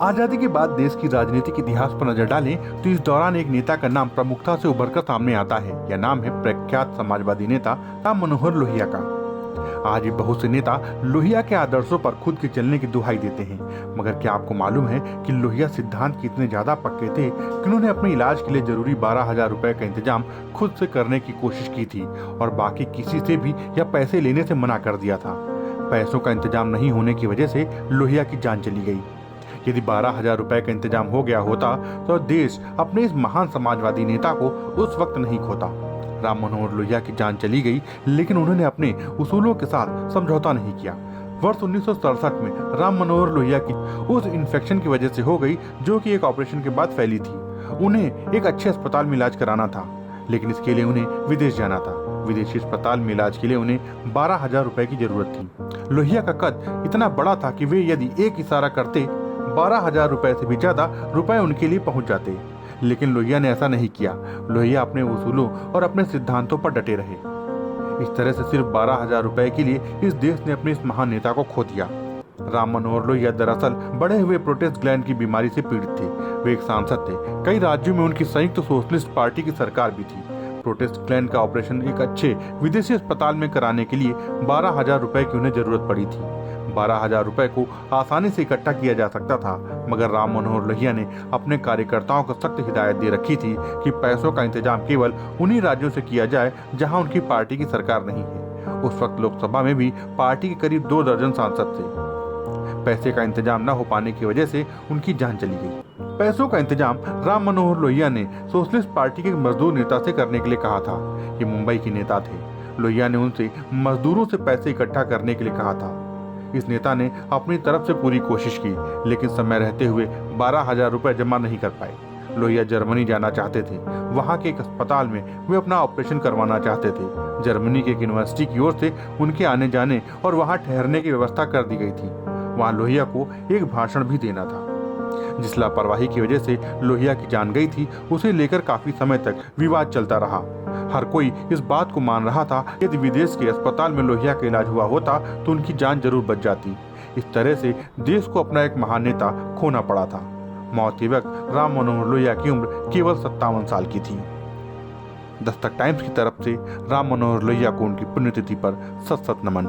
आजादी के बाद देश की राजनीतिक इतिहास पर नजर डालें तो इस दौरान एक नेता का नाम प्रमुखता से उभरकर सामने आता है। यह नाम है प्रख्यात समाजवादी नेता राम मनोहर लोहिया का। आज भी बहुत से नेता लोहिया के आदर्शों पर खुद के चलने की दुहाई देते हैं, मगर क्या आपको मालूम है कि लोहिया सिद्धांत के इतने ज्यादा पक्के थे कि उन्होंने अपने इलाज के लिए जरूरी 12,000 रुपए का इंतजाम खुद से करने की कोशिश की थी और बाकी किसी से भी या पैसे लेने से मना कर दिया था। पैसों का इंतजाम नहीं होने की वजह से लोहिया की जान चली गई। यदि 12,000 रुपए का इंतजाम हो गया होता तो देश अपने इस महान समाजवादी नेता को उस वक्त नहीं खोता। राम मनोहर लोहिया की जान चली गई, लेकिन उन्होंने अपने उसूलों के साथ समझौता नहीं किया। वर्ष 1967 में राम मनोहर लोहिया की उस इन्फेक्शन की वजह से हो गई जो कि एक ऑपरेशन के बाद फैली थी। उन्हें एक अच्छे अस्पताल में इलाज कराना था, लेकिन इसके लिए उन्हें विदेश जाना था। विदेशी अस्पताल में इलाज के लिए उन्हें 12,000 रुपए की जरूरत थी। लोहिया का कद इतना बड़ा था कि वे यदि एक इशारा करते 12,000 रुपए से भी ज्यादा रुपए उनके लिए पहुंच जाते, लेकिन लोहिया ने ऐसा नहीं किया। लोहिया अपने उसूलों और अपने सिद्धांतों पर डटे रहे। इस तरह से सिर्फ 12,000 रुपए के लिए इस देश ने अपने इस महान नेता को खो दिया। राम मनोहर लोहिया दरअसल बढ़े हुए प्रोस्टेट ग्लैंड की बीमारी से पीड़ित थे। वे एक सांसद थे। कई राज्यों में उनकी संयुक्त सोशलिस्ट पार्टी की सरकार भी थी। प्रोस्टेट ग्लैंड का ऑपरेशन एक अच्छे विदेशी अस्पताल में कराने के लिए 12,000 रुपए की उन्हें जरूरत पड़ी थी। 12,000 रुपए को आसानी से इकट्ठा किया जा सकता था, मगर राम मनोहर लोहिया ने अपने कार्यकर्ताओं को सख्त हिदायत दे रखी थी कि पैसों का इंतजाम केवल उन्हीं राज्यों से किया जाए जहां उनकी पार्टी की सरकार नहीं है। उस वक्त लोकसभा में भी पार्टी के करीब 2 दर्जन सांसद थे। पैसे का इंतजाम न हो पाने की वजह से उनकी जान चली गई। पैसों का इंतजाम राम मनोहर लोहिया ने सोशलिस्ट पार्टी के मजदूर नेता से करने के लिए कहा था। ये मुंबई के नेता थे। लोहिया ने उनसे मजदूरों से पैसे इकट्ठा करने के लिए कहा था। इस नेता ने अपनी तरफ से पूरी कोशिश की, लेकिन समय रहते हुए 12,000 रुपए जमा नहीं कर पाए। लोहिया जर्मनी जाना चाहते थे। वहां के एक अस्पताल में वे अपना ऑपरेशन करवाना चाहते थे। जर्मनी के एक यूनिवर्सिटी की ओर से उनके आने जाने और वहां ठहरने की व्यवस्था कर दी गई थी। वहां लोहिया को एक भाषण भी देना था। जिस लापरवाही की वजह से लोहिया की जान गई थी, उसे लेकर काफी समय तक विवाद चलता रहा। हर कोई इस बात को मान रहा था कि यदि विदेश के अस्पताल में लोहिया का इलाज हुआ होता तो उनकी जान जरूर बच जाती। इस तरह से देश को अपना एक महान नेता खोना पड़ा था। मौत के वक्त राम मनोहर लोहिया की उम्र केवल 57 साल की थी। दस्तक टाइम्स की तरफ से राम मनोहर लोहिया को उनकी पुण्यतिथि पर सत सत नमन।